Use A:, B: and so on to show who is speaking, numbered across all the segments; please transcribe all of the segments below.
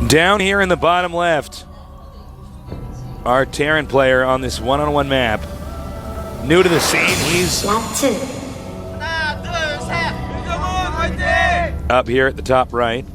A: Down here in the bottom left, our Terran player on this one-on-one map. New to the scene, he's up here at the top right,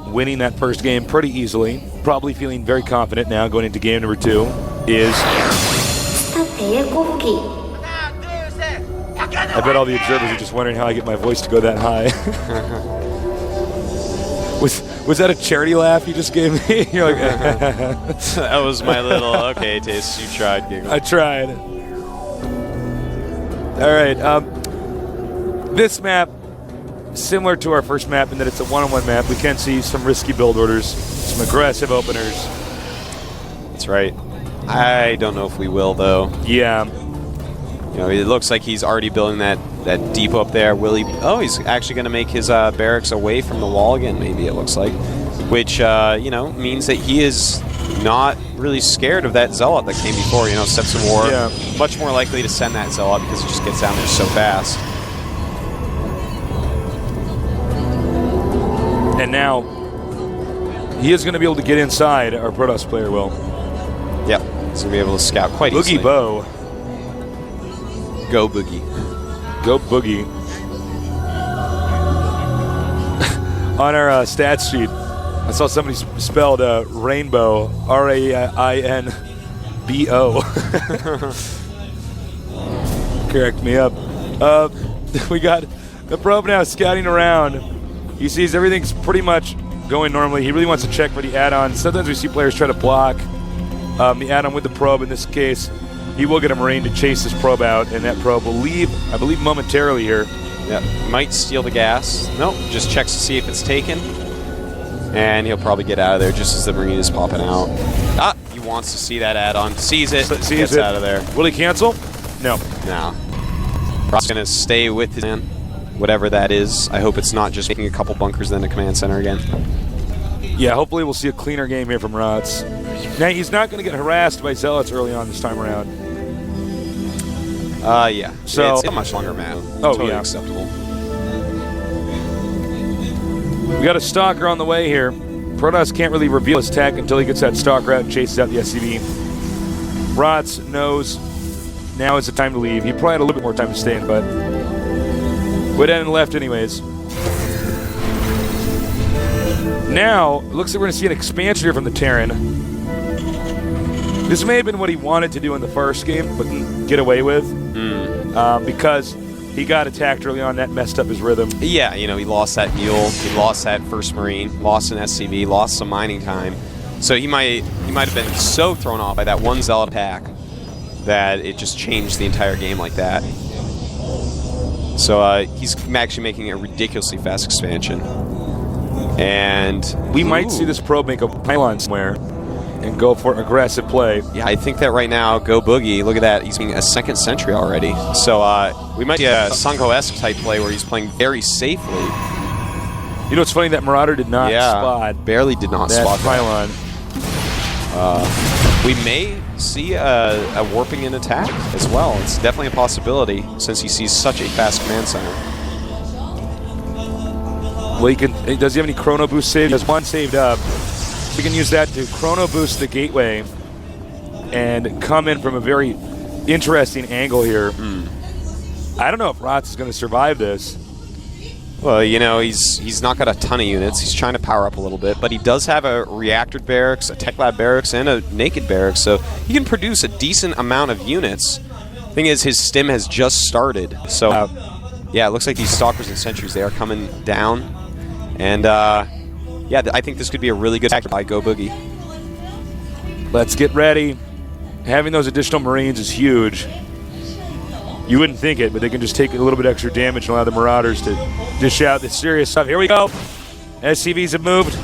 A: winning that first game pretty easily. Probably feeling very confident now going into game number 2 is... I bet all the observers are just wondering how I get my voice to go that high. Was that a charity laugh you just gave me? You're like,
B: that was my little, okay, Taste, you tried giggle.
A: I tried. All right. This map, similar to our first map in that it's a one-on-one map, we can see some risky build orders, some aggressive openers.
B: That's right. I don't know if we will, though.
A: Yeah.
B: You know, it looks like he's already building that depot up there. Will he? Oh, he's actually going to make his barracks away from the wall again, maybe it looks like. Which, you know, means that he is not really scared of that Zealot that came before. You know, Steps of War.
A: Yeah.
B: Much more likely to send that Zealot because it just gets down there so fast.
A: And now, he is going to be able to get inside, our Protoss player will.
B: Yep, he's going to be able to scout quite easily.
A: Boogie Bow.
B: GgoBooGie.
A: GgoBooGie. On our stats sheet, I saw somebody spelled rainbow, R-A-I-N-B-O. Correct me up. We got the probe now scouting around. He sees everything's pretty much going normally. He really wants to check for the add-on. Sometimes we see players try to block the add-on with the probe. In this case, he will get a Marine to chase this probe out, and that probe will leave, I believe, momentarily here.
B: Yeah, might steal the gas. Nope, just checks to see if it's taken. And he'll probably get out of there just as the Marine is popping out. Ah, he wants to see that add-on. Sees it, gets out of there.
A: Will he cancel? No.
B: No. Probably going to stay with his man, whatever that is. I hope it's not just making a couple bunkers then a command center again.
A: Yeah, hopefully we'll see a cleaner game here from Rache. Now, he's not going to get harassed by Zealots early on this time around.
B: Yeah.
A: So
B: it's a much longer map.
A: Oh,
B: totally
A: yeah.
B: acceptable.
A: We got a Stalker on the way here. Protoss can't really reveal his tech until he gets that Stalker out and chases out the SCV. Rache knows now is the time to leave. He probably had a little bit more time to stay in, but went in and left anyways. Now, it looks like we're going to see an expansion here from the Terran. This may have been what he wanted to do in the first game, but didn't get away with. Because he got attacked early on. That messed up his rhythm.
B: Yeah, you know, he lost that mule, he lost that first Marine, lost an SCV, lost some mining time. So he might have been so thrown off by that one Zealot attack that it just changed the entire game like that. So he's actually making a ridiculously fast expansion. And
A: we might see this probe make a pylon somewhere and go for aggressive play.
B: Yeah, I think that right now, GgoBooGie, look at that, he's being a second sentry already. So we might see a Sanko-esque type play where he's playing very safely.
A: You know, it's funny that Marauder did not spot.
B: Barely did not spot
A: pylon.
B: We may see a warping in attack as well. It's definitely a possibility since he sees such a fast command center.
A: Well, does he have any chrono boost saved? He has one saved up. We can use that to chrono boost the gateway and come in from a very interesting angle here. I don't know if Rache is going to survive this.
B: Well, you know, he's not got a ton of units. He's trying to power up a little bit, but he does have a reactor barracks, a tech lab barracks, and a naked barracks, so he can produce a decent amount of units. Thing is, his stim has just started, so yeah, it looks like these Stalkers and Sentries, they are coming down, and yeah, I think this could be a really good attack by GgoBooGie.
A: Let's get ready. Having those additional Marines is huge. You wouldn't think it, but they can just take a little bit extra damage and allow the Marauders to dish out the serious stuff. Here we go. SCVs have moved.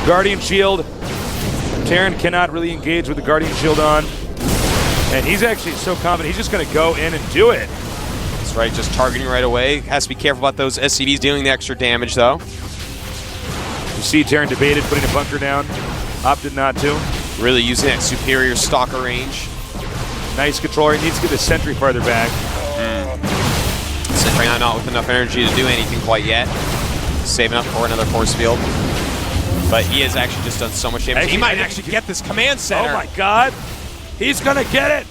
A: Guardian Shield. Terran cannot really engage with the Guardian Shield on. And he's actually so confident, he's just going to go in and do it.
B: That's right, just targeting right away. Has to be careful about those SCVs dealing the extra damage, though.
A: You see Terran debated putting a bunker down. Opted not to.
B: Really using that superior Stalker range.
A: Nice controller. He needs to get the Sentry farther back.
B: Sentry not with enough energy to do anything quite yet. Saving up for another force field. But he has actually just done so much damage. He might actually get this command center.
A: Oh my God. He's going to get it.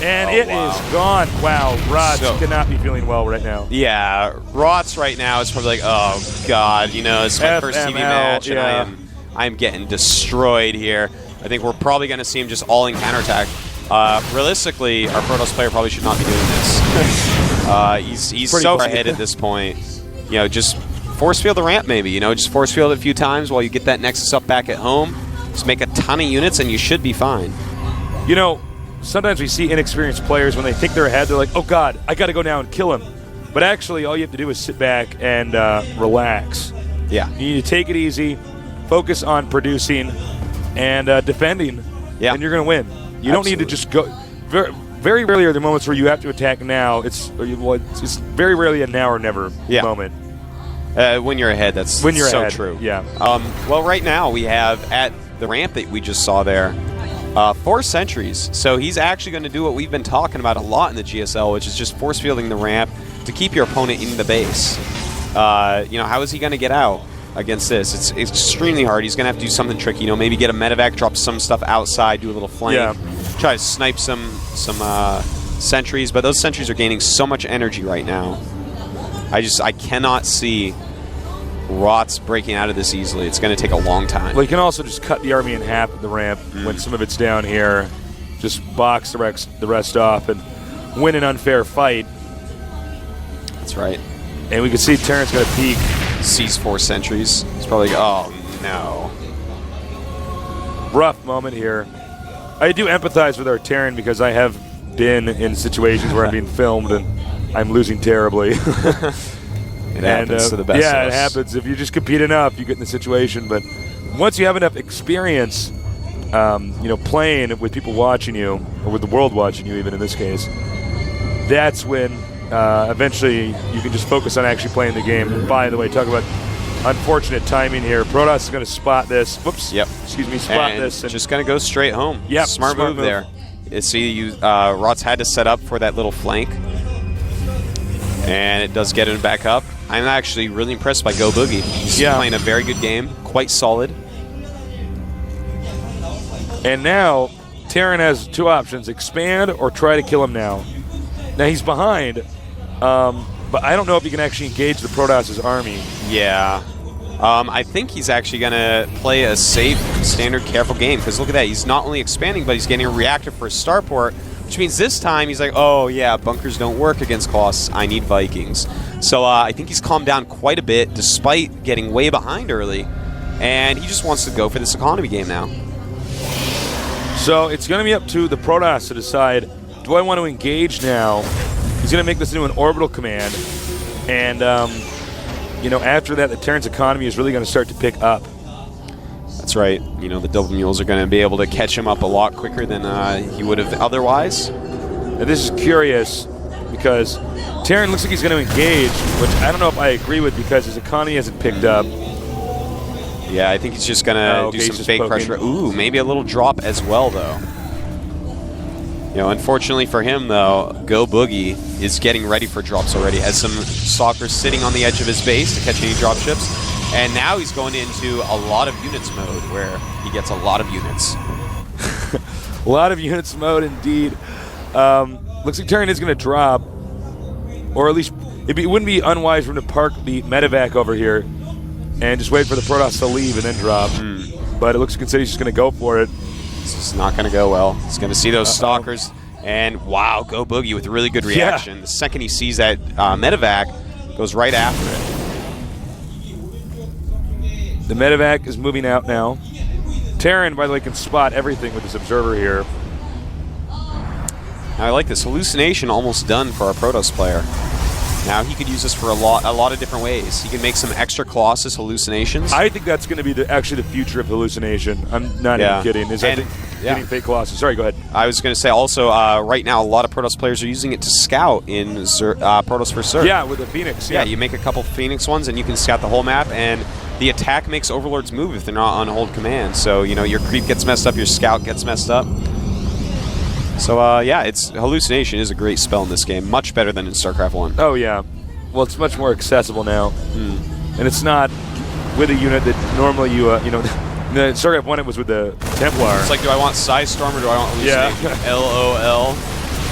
A: And it is gone. Wow, Rache cannot be feeling well right now.
B: Yeah, Rache right now is probably like, oh God, you know, it's my first TV match, and I'm getting destroyed here. I think we're probably going to see him just all in counterattack. Realistically, our Protoss player probably should not be doing this. He's so far ahead at this point. You know, just force field the ramp maybe. You know, just force field it a few times while you get that Nexus up back at home. Just make a ton of units, and you should be fine.
A: You know, sometimes we see inexperienced players when they think they're ahead, they're like, oh God, I got to go now and kill him. But actually, all you have to do is sit back and relax.
B: Yeah.
A: You need to take it easy, focus on producing and defending, and you're going to win. You don't need to just go. Very rarely are there moments where you have to attack now. It's very rarely a now or never moment.
B: When you're ahead, that's so true.
A: Yeah.
B: Well, right now we have at the ramp that we just saw there, 4 sentries. So he's actually going to do what we've been talking about a lot in the GSL, which is just force fielding the ramp to keep your opponent in the base. You know, how is he going to get out against this? It's extremely hard. He's going to have to do something tricky. You know, maybe get a medevac, drop some stuff outside, do a little flank, try to snipe some sentries. But those sentries are gaining so much energy right now. I cannot see Rache breaking out of this easily. It's going to take a long time.
A: Well, you can also just cut the army in half at the ramp when some of it's down here. Just box the rest off and win an unfair fight.
B: That's right.
A: And we can see Terran's going to peek.
B: Sees 4 sentries. He's probably like, oh no.
A: Rough moment here. I do empathize with our Terran because I have been in situations where I'm being filmed and I'm losing terribly.
B: It happens to the best of us.
A: It happens. If you just compete enough, you get in the situation. But once you have enough experience, you know, playing with people watching you, or with the world watching you, even in this case, that's when eventually you can just focus on actually playing the game. And by the way, talk about unfortunate timing here. Protoss is going to spot this. Whoops.
B: Yep.
A: Excuse me. Spot
B: and
A: this. And
B: just going to go straight home.
A: Yep.
B: Smart move there. See, Rache had to set up for that little flank. And it does get him back up. I'm actually really impressed by GgoBooGie. He's playing a very good game, quite solid.
A: And now, Terran has 2 options, expand or try to kill him now. Now he's behind, but I don't know if he can actually engage the Protoss' army.
B: Yeah. I think he's actually going to play a safe, standard, careful game, because look at that. He's not only expanding, but he's getting a reactor for his starport, which means this time he's like, oh, yeah, bunkers don't work against Colossus. I need Vikings. So I think he's calmed down quite a bit, despite getting way behind early, and he just wants to go for this economy game now.
A: So it's going to be up to the Protoss to decide, do I want to engage now? He's going to make this into an orbital command, and you know, after that, the Terran's economy is really going to start to pick up.
B: That's right. You know, the double mules are going to be able to catch him up a lot quicker than he would have otherwise.
A: Now, this is curious because Terran looks like he's going to engage, which I don't know if I agree with because his economy hasn't picked up.
B: Yeah, I think he's just going to do some fake pressure. Ooh, maybe a little drop as well, though. You know, unfortunately for him, though, GgoBooGie is getting ready for drops already. Has some stalkers sitting on the edge of his base to catch any drop ships. And now he's going into a lot of units mode where he gets a lot of units.
A: A lot of units mode, indeed. Looks like Terran is going to drop. Or at least, it wouldn't be unwise for him to park the medevac over here and just wait for the Protoss to leave and then drop. But it looks like he's just going to go for it.
B: This is not going to go well. He's going to see those stalkers. And wow, GgoBooGie with a really good reaction. The second he sees that medevac, goes right after it.
A: The medevac is moving out now. Terran, by the way, can spot everything with this observer here.
B: Now I like this. Hallucination almost done for our Protoss player. Now he could use this for a lot of different ways. He can make some extra Colossus hallucinations.
A: I think that's going to be actually the future of hallucination. I'm not even kidding. Getting fake Colossus. Sorry, go ahead.
B: I was going to say also, right now, a lot of Protoss players are using it to scout in Protoss for Zerg.
A: Yeah, with the Phoenix.
B: Yeah, you make a couple Phoenix ones, and you can scout the whole map, and the attack makes Overlords move if they're not on hold command. So, you know, your creep gets messed up, your scout gets messed up. So, yeah, hallucination is a great spell in this game. Much better than in StarCraft 1.
A: Oh, yeah. Well, it's much more accessible now. And it's not with a unit that normally you the Starcraft 1 it was with the Templar.
B: It's like, do I want Psy Storm or do I want Hallucination?
A: Yeah.
B: LOL.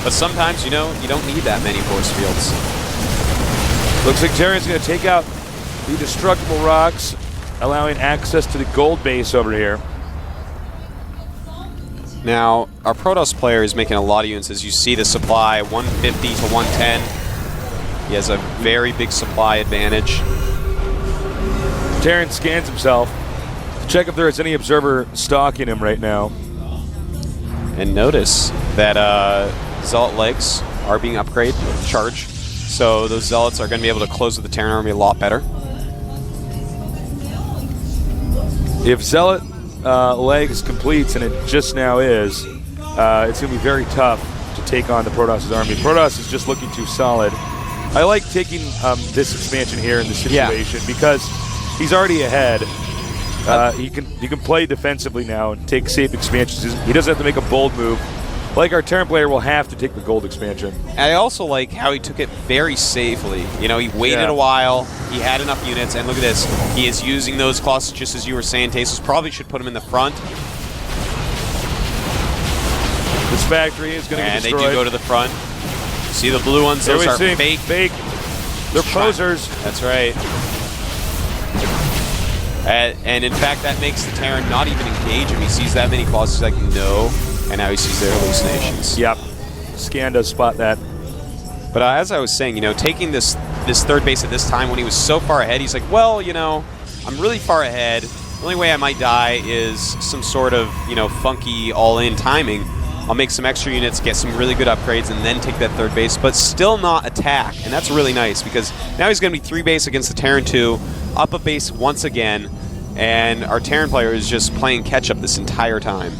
B: But sometimes, you don't need that many force fields.
A: Looks like Terran's going to take out the destructible rocks, allowing access to the gold base over here.
B: Now, our Protoss player is making a lot of units. As you see the supply, 150 to 110. He has a very big supply advantage.
A: Terran scans himself to check if there is any observer stalking him right now.
B: And notice that Zealot legs are being upgraded with charge. So those Zealots are going to be able to close with the Terran army a lot better.
A: If Zealot legs completes, and it just now is, it's going to be very tough to take on the Protoss' army. Protoss is just looking too solid. I like taking this expansion here in this situation because he's already ahead. He can play defensively now and take safe expansions. He doesn't have to make a bold move. Like our Terran player will have to take the gold expansion.
B: I also like how he took it very safely. He waited a while. He had enough units, and look at this. He is using those Colossus, just as you were saying. Tasos probably should put him in the front.
A: This factory is going to get destroyed.
B: And they do go to the front. See the blue ones? Those are fake.
A: Fake. They're posers.
B: That's right. And in fact, that makes the Terran not even engage him. He sees that many Colossus, he's like, no. And now he sees their hallucinations.
A: Yep. Scan does spot that.
B: But as I was saying, taking this third base at this time when he was so far ahead, he's like, well, I'm really far ahead. The only way I might die is some sort of, funky all-in timing. I'll make some extra units, get some really good upgrades, and then take that third base, but still not attack. And that's really nice because now he's going to be 3 base against the Terran 2, up a base once again, and our Terran player is just playing catch-up this entire time.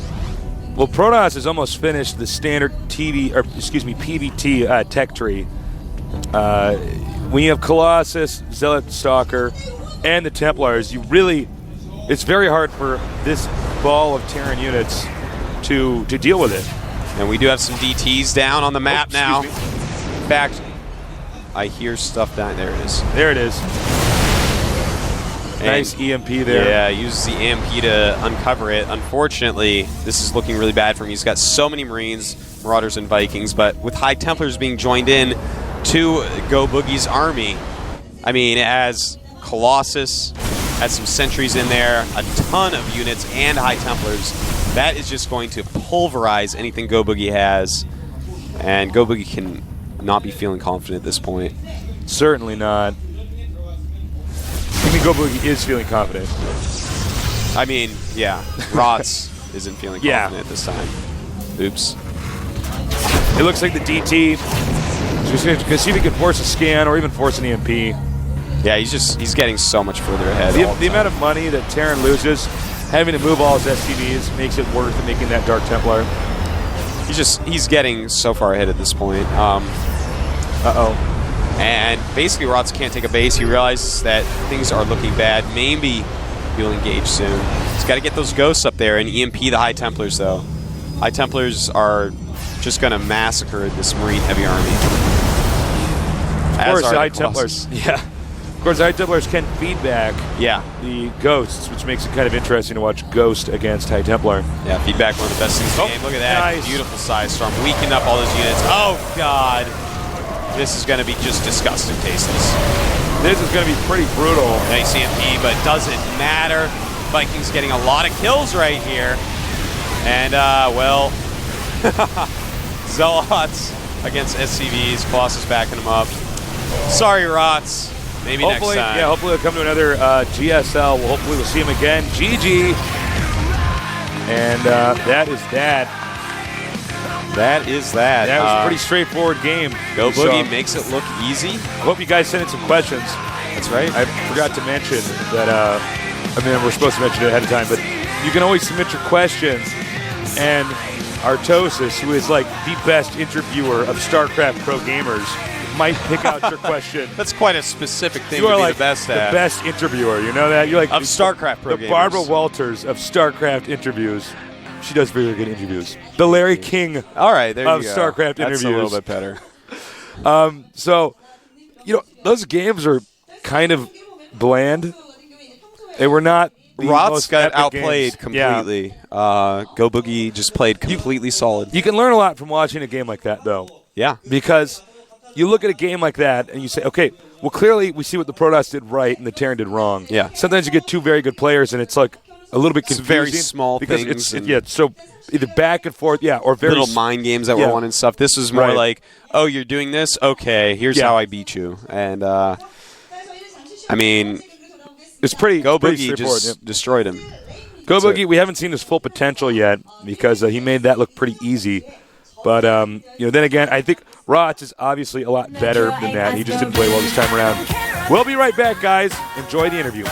A: Well, Protoss has almost finished the standard PVT tech tree. When you have Colossus, Zealot, Stalker, and the Templars, it's very hard for this ball of Terran units to deal with it.
B: And we do have some DTs down on the map now.
A: Me.
B: In fact, I hear stuff down there. It is.
A: There it is. Nice EMP there.
B: Yeah, uses the EMP to uncover it. Unfortunately, this is looking really bad for him. He's got so many Marines, Marauders, and Vikings, but with High Templars being joined in to GgoBooGie's army, as Colossus, has some sentries in there, a ton of units, and High Templars, that is just going to pulverize anything GgoBooGie has, and GgoBooGie can not be feeling confident at this point.
A: Certainly not. GgoBooGie is feeling confident.
B: Yeah. Rots isn't feeling confident this time. Oops.
A: It looks like the DT is going to see if he can force a scan or even force an EMP.
B: Yeah, he's getting so much further ahead.
A: The amount of money that Terran loses, having to move all his SCVs makes it worth making that Dark Templar.
B: He's getting so far ahead at this point. And basically, Rots can't take a base. He realizes that things are looking bad. Maybe he'll engage soon. He's got to get those ghosts up there and EMP the High Templars, though. High Templars are just going to massacre this Marine heavy army.
A: Of course, the High Templars. Yeah. Of course, the High Templars can feedback the ghosts, which makes it kind of interesting to watch Ghost against High Templar.
B: Yeah, feedback, one of the best things in the game. Look at that.
A: Nice.
B: Beautiful size storm. Weakened up all those units. Oh, God. This is going to be just disgusting, Tasteless.
A: This is going to be pretty brutal.
B: Nice EMP, but it doesn't matter. Vikings getting a lot of kills right here. And, Zealots against SCVs. Colossus backing them up. Sorry, Rots. Maybe next time.
A: Yeah, hopefully they'll come to another GSL. Hopefully we'll see him again. GG. And that is that.
B: That is that.
A: That was a pretty straightforward game.
B: GgoBooGie makes it look easy.
A: I hope you guys sent in some questions.
B: That's right.
A: I forgot to mention that, we're supposed to mention it ahead of time, but you can always submit your questions, and Artosis, who is like the best interviewer of StarCraft pro gamers, might pick out your question.
B: That's quite a specific thing
A: you
B: to
A: are
B: be
A: like
B: the best at.
A: The best interviewer, you know that? You're like
B: of StarCraft pro gamers.
A: The Barbara Walters of StarCraft interviews. She does very good interviews. The Larry King
B: All right, there
A: of
B: you go.
A: StarCraft
B: That's
A: interviews.
B: a little bit better.
A: So, those games are kind of bland. They were not. The
B: Rots
A: most
B: got
A: epic
B: outplayed
A: games. Yeah.
B: completely. GgoBooGie just played completely solid.
A: You can learn a lot from watching a game like that, though.
B: Yeah.
A: Because you look at a game like that and you say, okay, well, clearly we see what the Protoss did right and the Terran did wrong.
B: Yeah.
A: Sometimes you get two very good players and it's like a little bit confusing.
B: It's very small
A: because
B: things.
A: it's so either back and forth, or very
B: little mind games that were won and stuff. This is more like, oh, you're doing this? Okay, here's how I beat you. And, I mean,
A: it's pretty
B: GgoBooGie just destroyed him.
A: GgoBooGie, we haven't seen his full potential yet because he made that look pretty easy. But, then again, I think Rache is obviously a lot better than that. He just didn't play well this time around. We'll be right back, guys. Enjoy the interview.